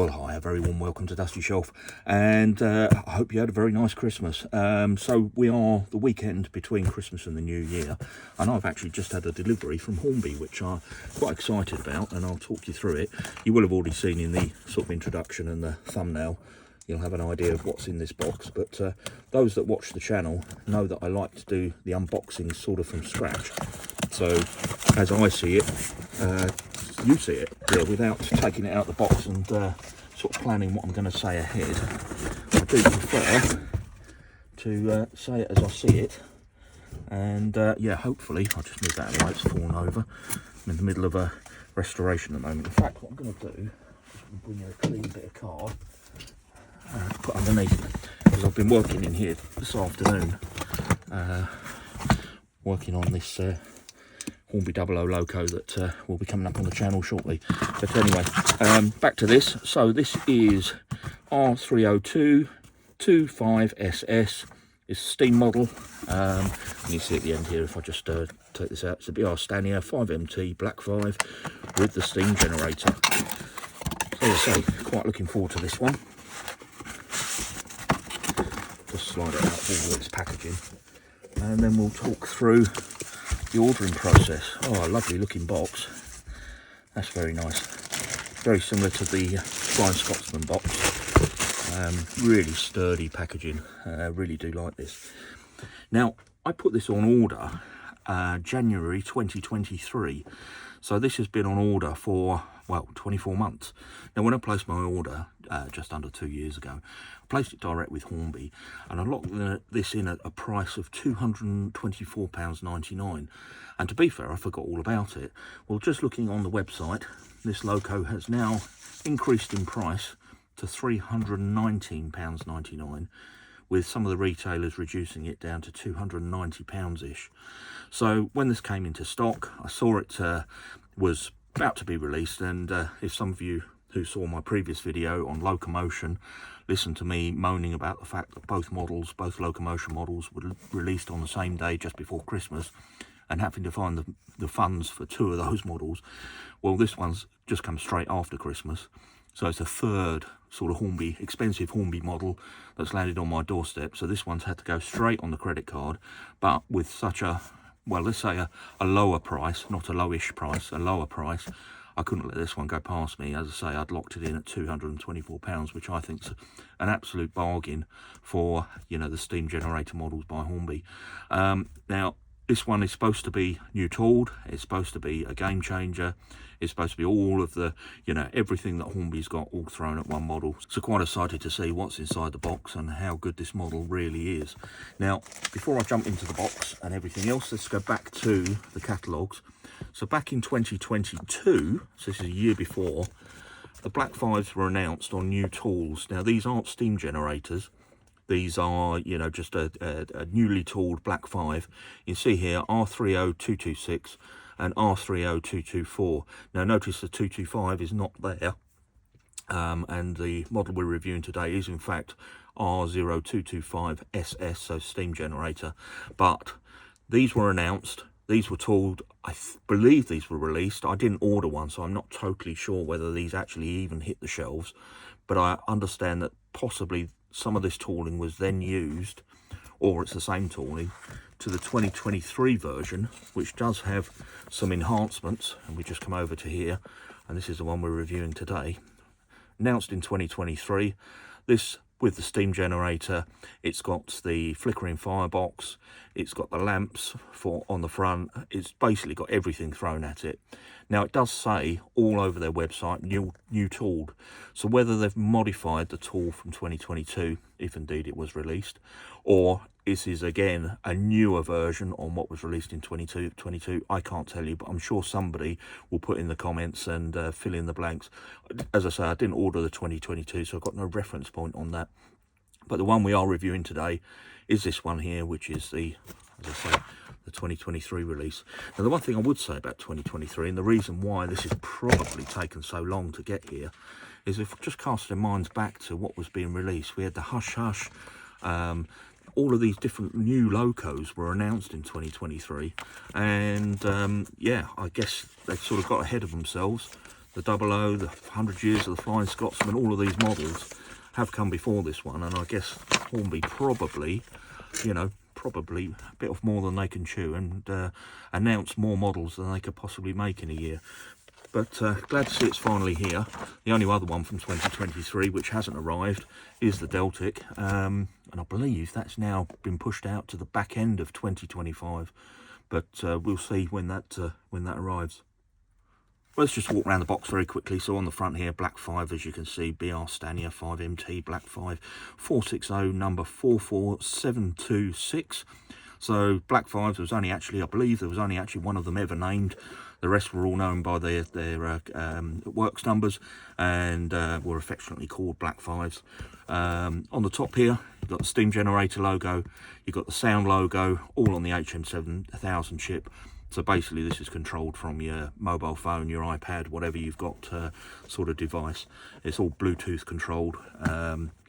Well, hi, a very warm welcome to Dusty Shelf, and I hope you had a very nice Christmas. So we are the weekend between Christmas and the New Year, and I've actually just had a delivery from Hornby, which I'm quite excited about, and I'll talk you through it. You will have already seen in the sort of introduction and the thumbnail, you'll have an idea of what's in this box, but those that watch the channel know that I like to do the unboxing sort of from scratch. So as I see it, you see it, yeah, without taking it out of the box and sort of planning what I'm going to say ahead. I do prefer to say it as I see it, and yeah, hopefully, I'll just move that out of the way, it's fallen over. I'm in the middle of a restoration at the moment. In fact, what I'm going to do, I'm just going to bring you a clean bit of card, put underneath, because I've been working in here this afternoon, working on this Hornby 00 loco that will be coming up on the channel shortly. But anyway, back to this. So this is R30225SS. It's a steam model. And you see at the end here, if I just take this out, it's a BR Stanier 5MT Black 5 with the steam generator. So as I say, quite looking forward to this one. Just slide it out of all its packaging, and then we'll talk through the ordering process. Oh, a lovely looking box. That's very nice. Very similar to the Flying Scotsman box. Really sturdy packaging. Really do like this. Now, I put this on order January 2023. So this has been on order for, well, 24 months. Now, when I placed my order just under 2 years ago, I placed it direct with Hornby, and I locked this in at a price of £224.99. And to be fair, I forgot all about it. Well, just looking on the website, this loco has now increased in price to £319.99, with some of the retailers reducing it down to £290-ish. So when this came into stock, I saw it was about to be released, and if some of you who saw my previous video on locomotion listened to me moaning about the fact that both locomotion models were released on the same day just before Christmas, and having to find the funds for two of those models, well, this one's just come straight after Christmas. So it's a third sort of Hornby, expensive Hornby model that's landed on my doorstep. So this one's had to go straight on the credit card, but with such a, well, let's say a lower price, not a lowish price, a lower price, I couldn't let this one go past me. As I say, I'd locked it in at £224, which I think's an absolute bargain for, you know, the steam generator models by Hornby. Now, this one is supposed to be new tooled. It's supposed to be a game changer. It's supposed to be all of the, you know, everything that Hornby's got all thrown at one model. So quite excited to see what's inside the box and how good this model really is. Now, before I jump into the box and everything else, let's go back to the catalogues. So back in 2022, so this is a year before, the Black 5s were announced on new tools. Now, these aren't steam generators. These are, you know, just a newly tooled Black 5. You see here R30226 and R30224. Now, notice the 225 is not there. And the model we're reviewing today is, in fact, R30225SS, so steam generator. But these were announced. These were tooled. I believe these were released. I didn't order one, so I'm not totally sure whether these actually even hit the shelves. But I understand that possibly some of this tooling was then used, or it's the same tooling, to the 2023 version, which does have some enhancements. And we just come over to here, and this is the one we're reviewing today. Announced in 2023. This, with the steam generator, it's got the flickering firebox, it's got the lamps on the front, it's basically got everything thrown at it. Now, it does say all over their website, new tooled. So whether they've modified the tool from 2022, if indeed it was released, or this is again a newer version on what was released in 2022, I can't tell you, but I'm sure somebody will put in the comments and fill in the blanks. As I say, I didn't order the 2022, so I've got no reference point on that. But the one we are reviewing today is this one here, which is the, as I say, the 2023 release. Now, the one thing I would say about 2023, and the reason why this has probably taken so long to get here, is if we just cast our minds back to what was being released. We had the Hush Hush, all of these different new locos were announced in 2023, and yeah, I guess they sort of got ahead of themselves. the 00, the 100 Years of the Flying Scotsman, all of these models have come before this one, and I guess Hornby probably, you know, probably a bit off more than they can chew, and announce more models than they could possibly make in a year. But glad to see it's finally here. The only other one from 2023 which hasn't arrived is the Deltic, and I believe that's now been pushed out to the back end of 2025. But we'll see when that arrives. Well, let's just walk around the box very quickly. So on the front here, Black 5, as you can see, BR Stanier 5MT, Black 5, 460, number 44726. So Black 5s, there was only actually, I believe there was only actually one of them ever named. The rest were all known by their works numbers, and were affectionately called Black 5s. On the top here, you've got the steam generator logo, you've got the sound logo, all on the HM7000 chip. So basically this is controlled from your mobile phone, your iPad, whatever you've got sort of device. It's all Bluetooth controlled,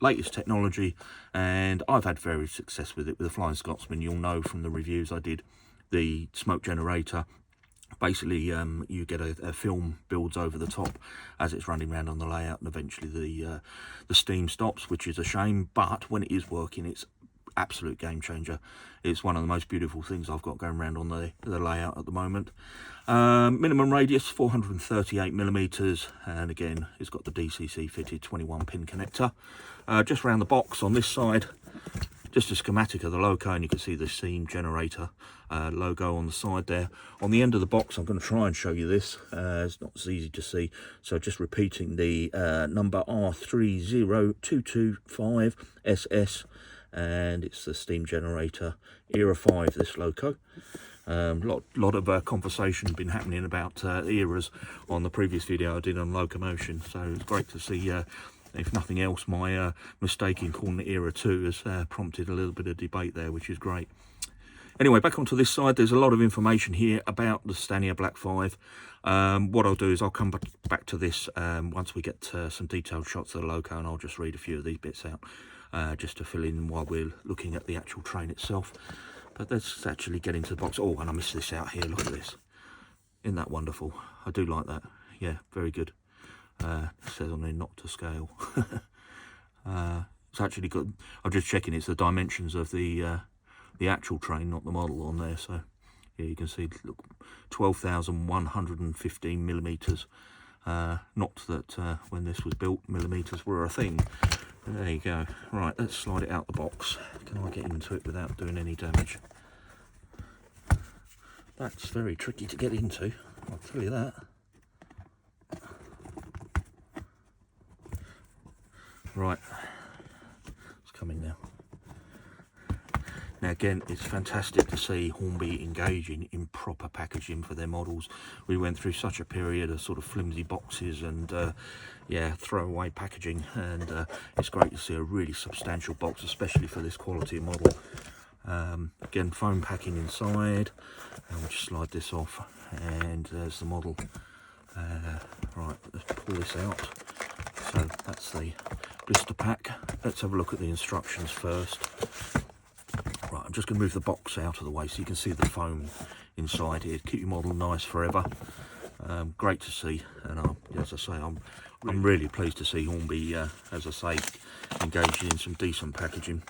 latest technology, and I've had very success with it with the Flying Scotsman. You'll know from the reviews I did. The smoke generator, basically you get a film builds over the top as it's running around on the layout, and eventually the steam stops, which is a shame, but when it is working, it's absolute game changer. It's one of the most beautiful things I've got going around on the layout at the moment. Minimum radius 438 millimeters, and again it's got the DCC fitted 21 pin connector. Just around the box on this side, just a schematic of the loco, and you can see the steam generator logo on the side there. On the end of the box, I'm going to try and show you this. It's not as easy to see, so just repeating the number R30225SS, and it's the steam generator era 5, this loco. Lot of conversation been happening about eras on the previous video I did on locomotion, so it's great to see, if nothing else, my mistake in calling it era 2 has prompted a little bit of debate there, which is great. Anyway, back onto this side, there's a lot of information here about the Stanier Black 5. What I'll do is I'll come back to this once we get some detailed shots of the loco, and I'll just read a few of these bits out just to fill in while we're looking at the actual train itself. But let's actually get into the box. Oh, and I missed this out here. Look at this. Isn't that wonderful? I do like that. Yeah, very good. It says on there, not to scale. It's actually good. I'm just checking it's the dimensions of the actual train, not the model on there. So yeah, you can see, look, 12,115 millimeters. Not that when this was built millimeters were a thing. There you go. Right, let's slide it out the box. Can I get into it without doing any damage? That's very tricky to get into, I'll tell you that. Right, it's coming now. Now again, it's fantastic to see Hornby engaging in proper packaging for their models. We went through such a period of sort of flimsy boxes and yeah, throwaway packaging, and it's great to see a really substantial box, especially for this quality of model. Again, foam packing inside, and we'll just slide this off, and there's the model. Right, let's pull this out. So that's the blister pack. Let's have a look at the instructions first. Right, I'm just going to move the box out of the way so you can see the foam inside here. Keep your model nice forever. Great to see, and as I say, I'm really pleased to see Hornby, as I say, engaging in some decent packaging.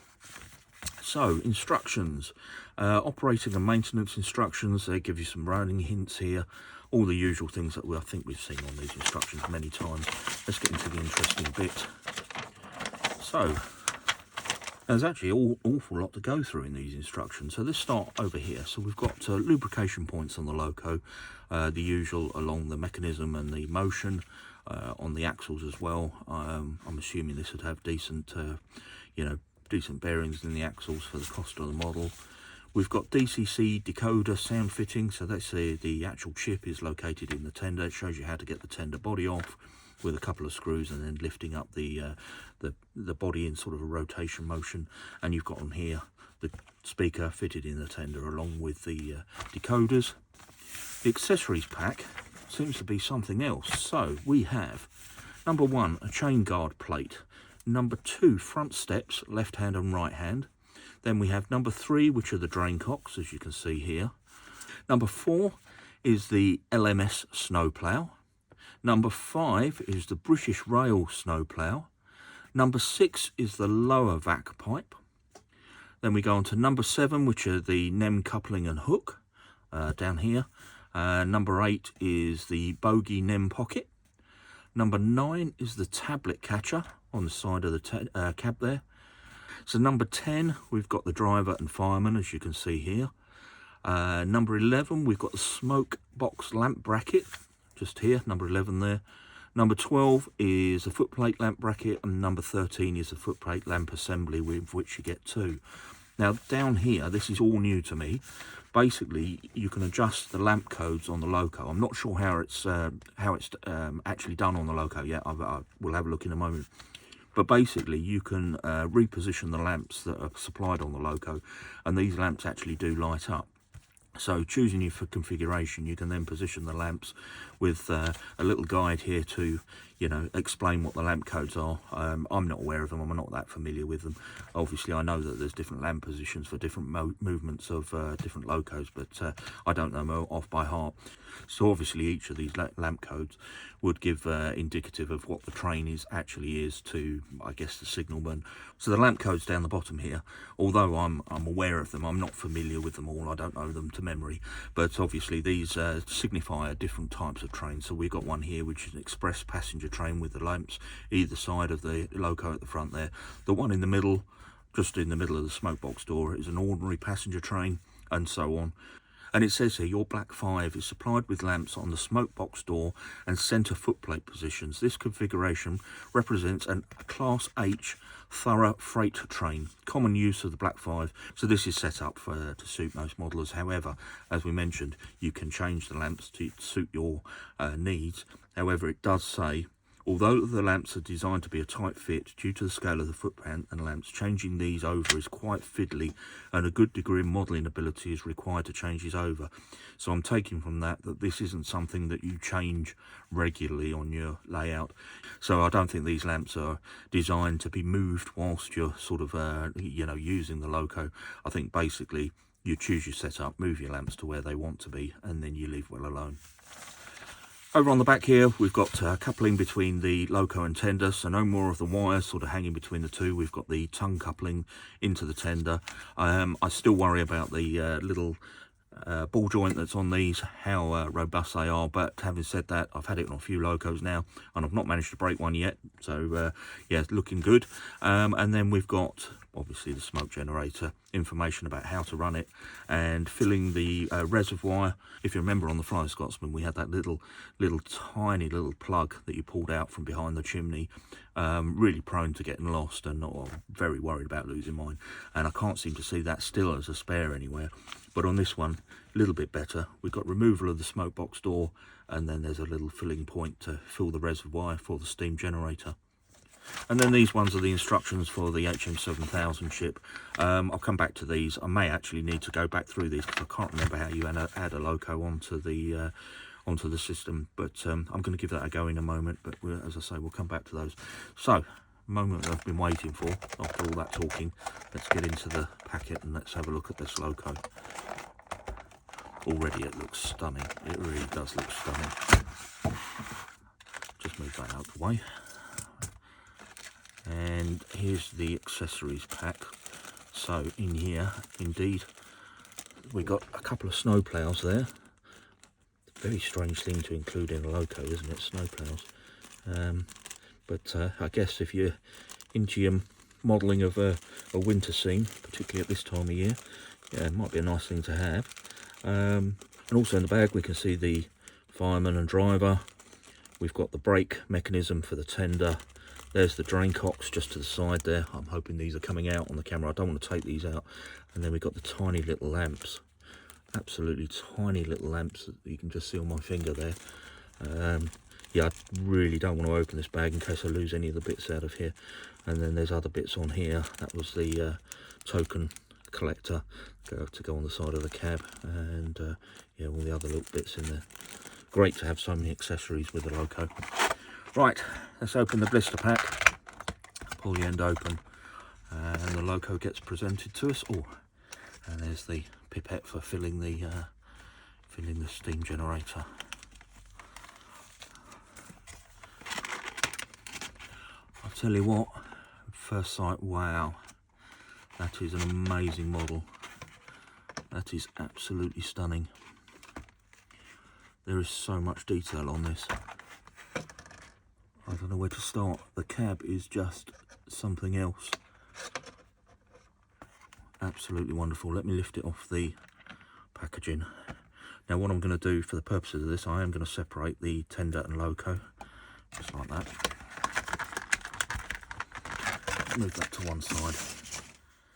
So, instructions, operating and maintenance instructions. They give you some running hints here, all the usual things that I think we've seen on these instructions many times. Let's get into the interesting bit. So, there's actually an awful lot to go through in these instructions. So let's start over here. So we've got lubrication points on the loco, the usual along the mechanism and the motion, on the axles as well. I'm assuming this would have decent, you know, decent bearings in the axles for the cost of the model. We've got DCC decoder sound fitting. So that's the actual chip is located in the tender. It shows you how to get the tender body off with a couple of screws, and then lifting up the body in sort of a rotation motion. And you've got on here the speaker fitted in the tender along with the decoders. The accessories pack seems to be something else. So we have number 1, a chain guard plate. Number 2, front steps, left hand and right hand. Then we have number 3, which are the drain cocks, as you can see here. Number 4 is the LMS snowplow. Number 5 is the British Rail snowplough. Number 6 is the lower vac pipe. Then we go on to number 7, which are the NEM coupling and hook down here. Number 8 is the bogey NEM pocket. Number 9 is the tablet catcher on the side of the cab there. So number 10, we've got the driver and fireman, as you can see here. Number 11, we've got the smoke box lamp bracket, just here, number 11 there. Number 12 is a footplate lamp bracket, and number 13 is a footplate lamp assembly, with which you get 2. Now down here, this is all new to me. Basically, you can adjust the lamp codes on the loco. I'm not sure how it's actually done on the loco yet. We'll have a look in a moment. But basically, you can reposition the lamps that are supplied on the loco, and these lamps actually do light up. So choosing your configuration, you can then position the lamps with a little guide here to, you know, explain what the lamp codes are. I'm not aware of them. I'm not that familiar with them. Obviously, I know that there's different lamp positions for different movements of different locos, but I don't know them off by heart. So obviously, each of these lamp codes would give indicative of what the train actually is to, I guess, the signalman. So the lamp codes down the bottom here, although I'm aware of them, I'm not familiar with them all. I don't know them to memory, but obviously these signify different types of trains. So we've got one here which is an express passenger train with the lamps either side of the loco at the front there. The one in the middle, just in the middle of the smoke box door, is an ordinary passenger train, and so on. And it says here, your Black 5 is supplied with lamps on the smoke box door and centre footplate positions. This configuration represents a Class H thorough freight train, common use of the Black 5. So this is set up to suit most modelers. However, as we mentioned, you can change the lamps to suit your needs. However, it does say, although the lamps are designed to be a tight fit, due to the scale of the footprint and lamps, changing these over is quite fiddly, and a good degree of modelling ability is required to change these over. So I'm taking from that this isn't something that you change regularly on your layout. So I don't think these lamps are designed to be moved whilst you're sort of, you know, using the loco. I think basically you choose your setup, move your lamps to where they want to be, and then you leave well alone. Over on the back here, we've got coupling between the loco and tender, so no more of the wires sort of hanging between the two. We've got the tongue coupling into the tender. I still worry about the little ball joint that's on these, how robust they are, but having said that, I've had it on a few locos now, and I've not managed to break one yet, so yeah, it's looking good. And then we've got obviously the smoke generator, information about how to run it, and filling the reservoir. If you remember on the Flying Scotsman, we had that little tiny little plug that you pulled out from behind the chimney. Really prone to getting lost, and very worried about losing mine, and I can't seem to see that still as a spare anywhere. But on this one, a little bit better. We've got removal of the smoke box door, and then there's a little filling point to fill the reservoir for the steam generator. And then these ones are the instructions for the HM7000 ship. I'll come back to these. I may actually need to go back through these because I can't remember how you add a loco onto the system, but I'm going to give that a go in a moment. But as I say, we'll come back to those. So, moment I've been waiting for after all that talking, let's get into the packet and let's have a look at this loco. Already it looks stunning. It really does look stunning. Just move that out of the way. And here's the accessories pack. So in here, indeed, we got a couple of snow ploughs there. Very strange thing to include in a loco, isn't it? Snow ploughs. But I guess if you're into your modelling of a winter scene, particularly at this time of year, yeah, it might be a nice thing to have. And also in the bag we can see the fireman and driver. We've got the brake mechanism for the tender. There's the drain cocks just to the side there. I'm hoping these are coming out on the camera. I don't want to take these out. And then we've got the tiny little lamps. Absolutely tiny little lamps that you can just see on my finger there. Yeah, I really don't want to open this bag in case I lose any of the bits out of here. And then there's other bits on here. That was the token collector to go on the side of the cab. And yeah, all the other little bits in there. Great to have so many accessories with the loco. Right, let's open the blister pack, pull the end open, and the loco gets presented to us. Oh, and there's the pipette for filling the steam generator. Tell you what, first sight, wow, that is an amazing model. That is absolutely stunning. There is so much detail on this. I don't know where to start. The cab is just something else. Absolutely wonderful. Let me lift it off the packaging. Now what I'm going to do for the purposes of this, I am going to separate the tender and loco, just like that. Move that to one side.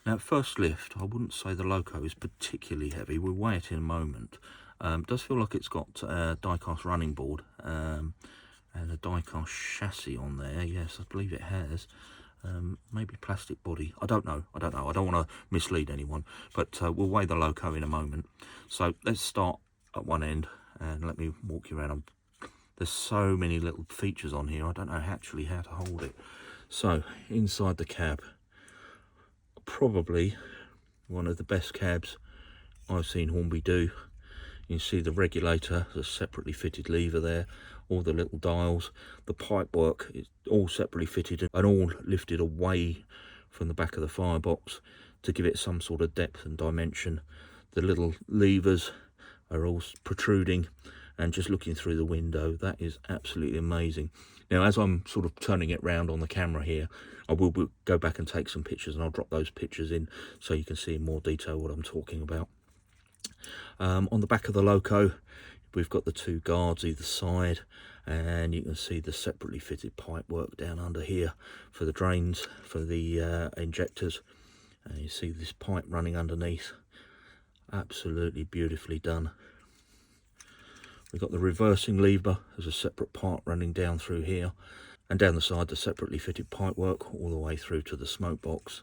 Now at first lift, I wouldn't say the loco is particularly heavy. We'll weigh it in a moment. It does feel like it's got a die-cast running board and a die-cast chassis on there. Yes, I believe it has. Maybe plastic body. I don't know. I don't want to mislead anyone, but we'll weigh the loco in a moment. So let's start at one end and let me walk you around. There's so many little features on here. I don't know actually how to hold it. So inside the cab, probably one of the best cabs I've seen Hornby do. You see the regulator, the separately fitted lever there, all the little dials, the pipework is all separately fitted and all lifted away from the back of the firebox to give it some sort of depth and dimension. The little levers are all protruding, and just looking through the window, that is absolutely amazing. Now as I'm sort of turning it round on the camera here, I will go back and take some pictures, and I'll drop those pictures in so you can see in more detail what I'm talking about. On the back of the loco, we've got the two guards either side, and you can see the separately fitted pipe work down under here for the drains, for the injectors. And you see this pipe running underneath. Absolutely beautifully done. We've got the reversing lever as a separate part running down through here, and down the side the separately fitted pipe work all the way through to the smoke box.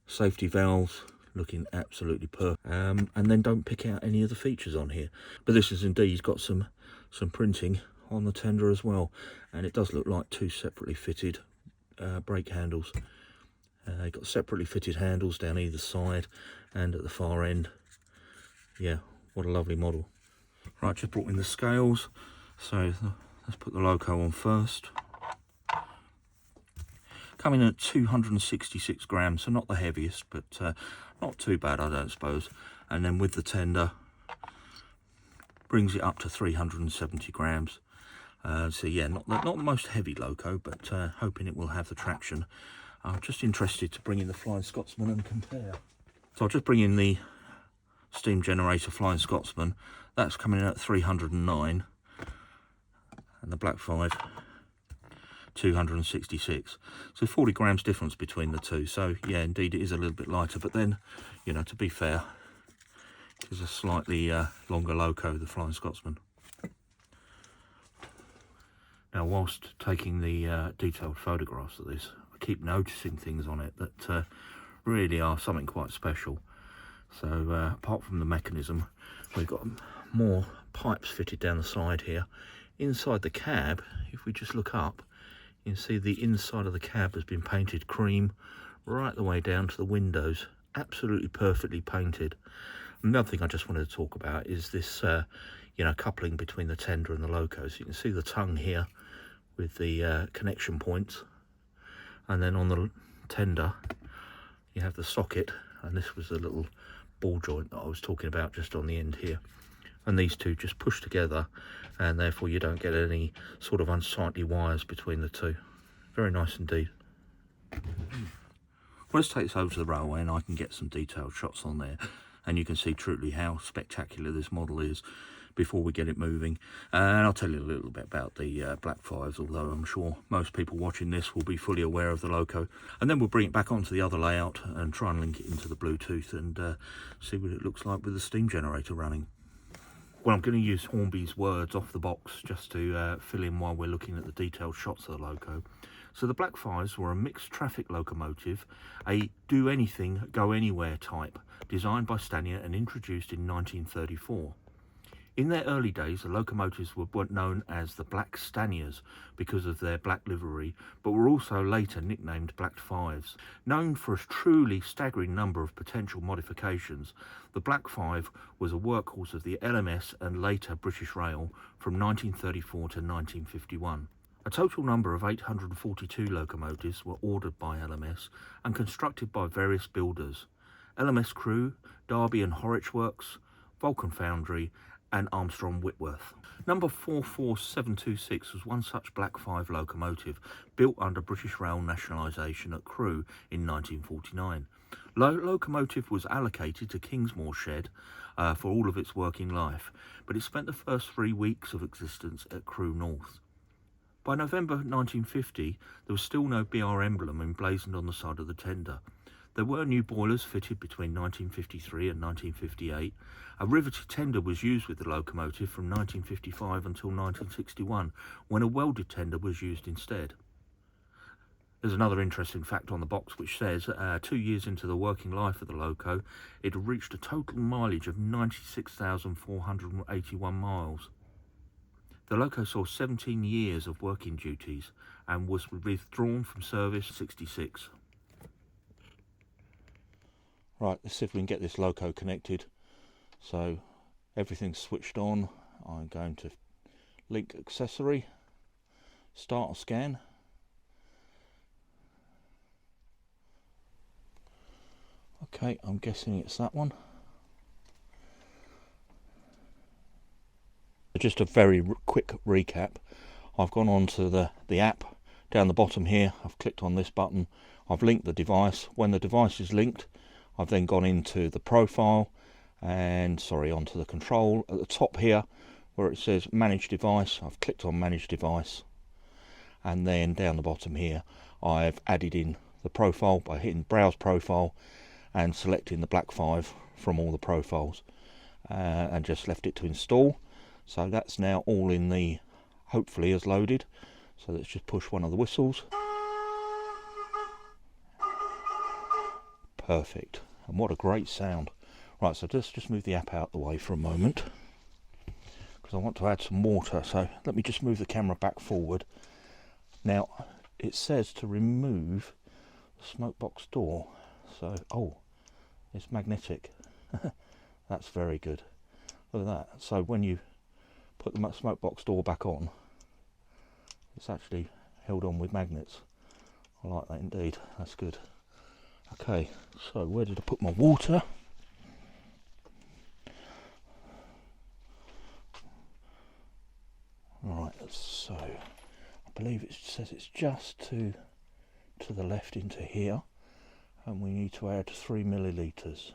Safety valves looking absolutely perfect, and then don't pick out any of the features on here, but this is indeed got some printing on the tender as well, and it does look like two separately fitted brake handles. You've got separately fitted handles down either side and at the far end. Yeah, what a lovely model. Right, just brought in the scales, so let's put the loco on first. Coming in at 266 grams, so not the heaviest, but not too bad, I don't suppose. And then with the tender, brings it up to 370 grams. So yeah, not the most heavy loco, but hoping it will have the traction. I'm just interested to bring in the Flying Scotsman and compare. So I'll just bring in the steam generator Flying Scotsman. That's coming in at 309, and the Black 5 266. So 40 grams difference between the two. So yeah, indeed it is a little bit lighter, but then, you know, to be fair, it's a slightly longer loco, the Flying Scotsman. Now whilst taking the detailed photographs of this, I keep noticing things on it that really are something quite special. So apart from the mechanism, we've got more pipes fitted down the side here. Inside the cab, if we just look up, you can see the inside of the cab has been painted cream right the way down to the windows. Absolutely perfectly painted. Another thing I just wanted to talk about is this you know, coupling between the tender and the loco. So you can see the tongue here with the connection points, and then on the tender you have the socket, and this was the little ball joint that I was talking about just on the end here, and these two just push together, and therefore you don't get any sort of unsightly wires between the two. Very nice indeed. Well, let's take this over to the railway and I can get some detailed shots on there, and you can see truly how spectacular this model is before we get it moving. And I'll tell you a little bit about the Black 5s, although I'm sure most people watching this will be fully aware of the loco. And then we'll bring it back onto the other layout and try and link it into the Bluetooth and see what it looks like with the steam generator running. Well, I'm going to use Hornby's words off the box just to fill in while we're looking at the detailed shots of the loco. So the Black 5s were a mixed traffic locomotive, a do-anything, go-anywhere type, designed by Stanier and introduced in 1934. In their early days, the locomotives were known as the Black Staniers because of their black livery, but were also later nicknamed Black 5s. Known for a truly staggering number of potential modifications, the Black 5 was a workhorse of the LMS and later British Rail from 1934 to 1951. A total number of 842 locomotives were ordered by LMS and constructed by various builders: LMS Crew, Derby and Horwich Works, Vulcan Foundry and Armstrong Whitworth. Number 44726 was one such Black 5 locomotive built under British Rail nationalisation at Crewe in 1949. Locomotive was allocated to Kingsmore Shed for all of its working life, but it spent the first 3 weeks of existence at Crewe North. By November 1950, there was still no BR emblem emblazoned on the side of the tender. There were new boilers fitted between 1953 and 1958. A riveted tender was used with the locomotive from 1955 until 1961, when a welded tender was used instead. There's another interesting fact on the box which says 2 years into the working life of the loco, it had reached a total mileage of 96,481 miles. The loco saw 17 years of working duties and was withdrawn from service in '66. Right, let's see if we can get this loco connected. So everything's switched on. I'm going to link accessory, start a scan. Okay, I'm guessing it's that one. Just a very quick recap. I've gone on to the app down the bottom here. I've clicked on this button. I've linked the device. When the device is linked, I've then gone into the profile and onto the control. At the top here where it says manage device, I've clicked on manage device, and then down the bottom here I've added in the profile by hitting browse profile and selecting the Black 5 from all the profiles and just left it to install. So that's now all in the, hopefully has loaded. So let's just push one of the whistles. Perfect. And what a great sound. Right, so let's just move the app out the way for a moment, because I want to add some water. So let me just move the camera back forward. Now it says to remove the smoke box door. So, oh, it's magnetic. That's very good. Look at that. So when you put the smoke box door back on, it's actually held on with magnets. I like that indeed. That's good. Okay, so where did I put my water? Right, so I believe it says it's just to the left into here, and we need to add 3 millilitres.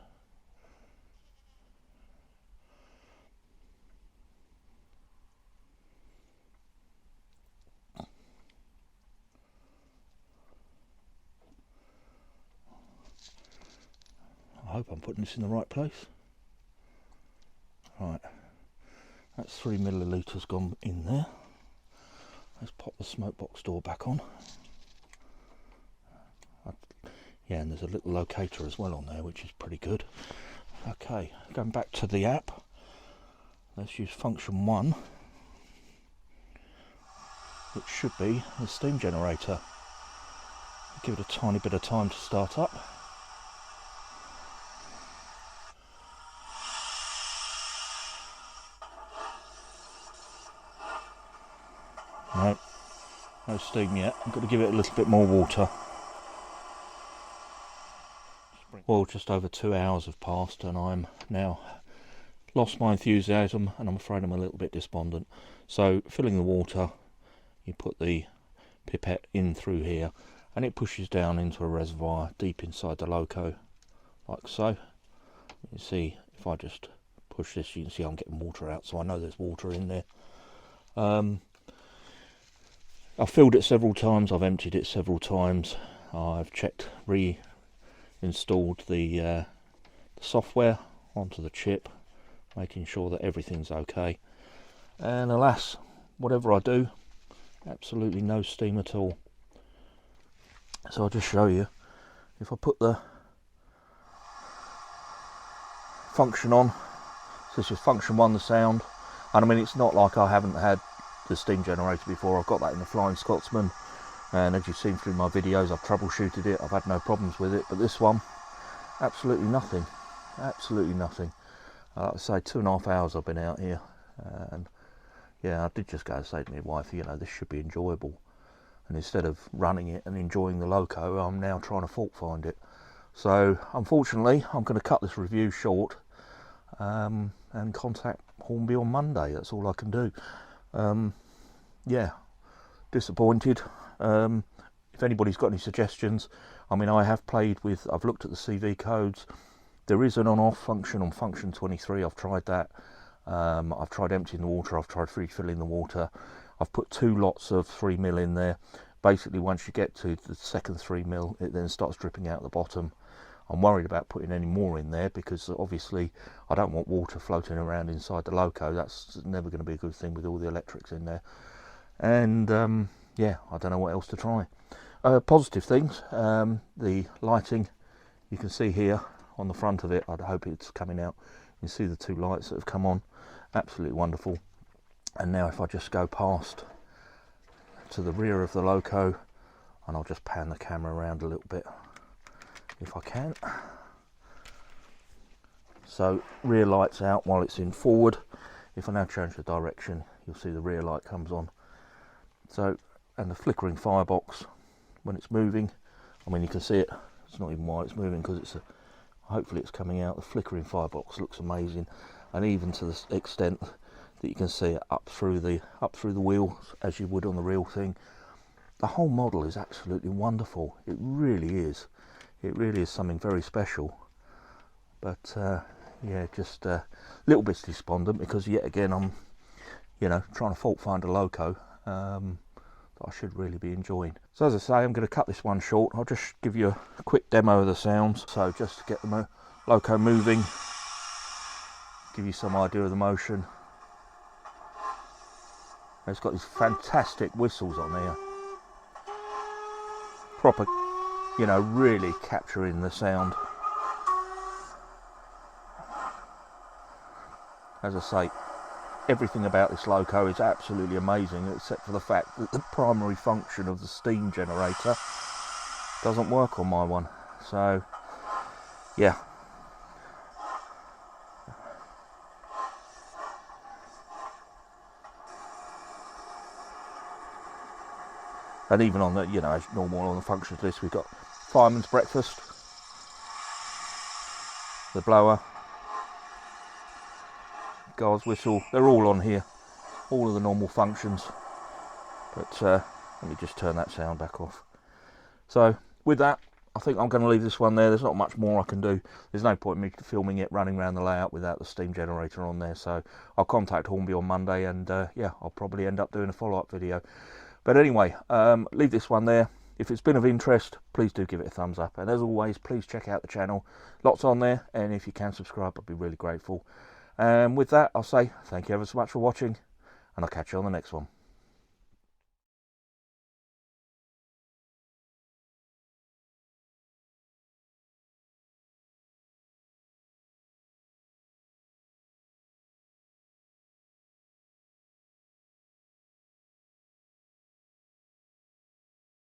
I hope I'm putting this in the right place. Right, that's 3 millilitres gone in there. Let's pop the smoke box door back on. Yeah, and there's a little locator as well on there, which is pretty good. Okay, going back to the app, let's use function 1, which should be the steam generator. Give it a tiny bit of time to start up. No steam yet. I've got to give it a little bit more water. Well, just over 2 hours have passed and I'm now lost my enthusiasm, and I'm afraid I'm a little bit despondent. So filling the water, you put the pipette in through here and it pushes down into a reservoir deep inside the loco, like so. You see, if I just push this, you can see I'm getting water out, so I know there's water in there. I've filled it several times, I've emptied it several times, I've checked, reinstalled the software onto the chip, making sure that everything's okay. And alas, whatever I do, absolutely no steam at all. So I'll just show you. If I put the function on, so this is function 1, the sound, and I mean, it's not like I haven't had the steam generator before. I've got that in the Flying Scotsman, and as you've seen through my videos, I've troubleshooted it, I've had no problems with it. But this one, absolutely nothing, absolutely nothing. Like I say, 2.5 hours I've been out here, and yeah, I did just go and say to my wife, you know, this should be enjoyable. And instead of running it and enjoying the loco, I'm now trying to fault find it. So unfortunately, I'm going to cut this review short and contact Hornby on Monday. That's all I can do. Yeah, disappointed. If anybody's got any suggestions, I mean, I have played with, I've looked at the CV codes. There is an on-off function on function 23. I've tried that. I've tried emptying the water. I've tried refilling the water. I've put 2 lots of 3ml in there. Basically, once you get to the second 3ml, it then starts dripping out the bottom. I'm worried about putting any more in there because obviously I don't want water floating around inside the loco. That's never going to be a good thing with all the electrics in there. And yeah, I don't know what else to try. Positive things, the lighting, you can see here on the front of it. I hope it's coming out. You can see the 2 lights that have come on. Absolutely wonderful. And now if I just go past to the rear of the loco, and I'll just pan the camera around a little bit if I can. So rear light's out while it's in forward. If I now change the direction, you'll see the rear light comes on. So, and the flickering firebox when it's moving, I mean, you can see it. It's not even while it's moving because it's hopefully it's coming out. The flickering firebox looks amazing, and even to the extent that you can see it up through the wheels as you would on the real thing. The whole model is absolutely wonderful. It really is. It really is something very special. But yeah, just a little bit despondent because yet again I'm, you know, trying to fault find a loco that I should really be enjoying. So as I say, I'm going to cut this one short. I'll just give you a quick demo of the sounds. So just to get the loco moving, give you some idea of the motion. It's got these fantastic whistles on here. Proper, you know, really capturing the sound. As I say, everything about this loco is absolutely amazing, except for the fact that the primary function of the steam generator doesn't work on my one. So, yeah. And even on the, you know, as normal on the functions list, we've got fireman's breakfast, the blower, guard's whistle. They're all on here, all of the normal functions. But let me just turn that sound back off. So with that, I think I'm going to leave this one there. There's not much more I can do. There's no point in me filming it running around the layout without the steam generator on there. So I'll contact Hornby on Monday, and yeah, I'll probably end up doing a follow-up video. But anyway, leave this one there. If it's been of interest, please do give it a thumbs up. And as always, please check out the channel. Lots on there. And if you can subscribe, I'd be really grateful. And with that, I'll say thank you ever so much for watching. And I'll catch you on the next one.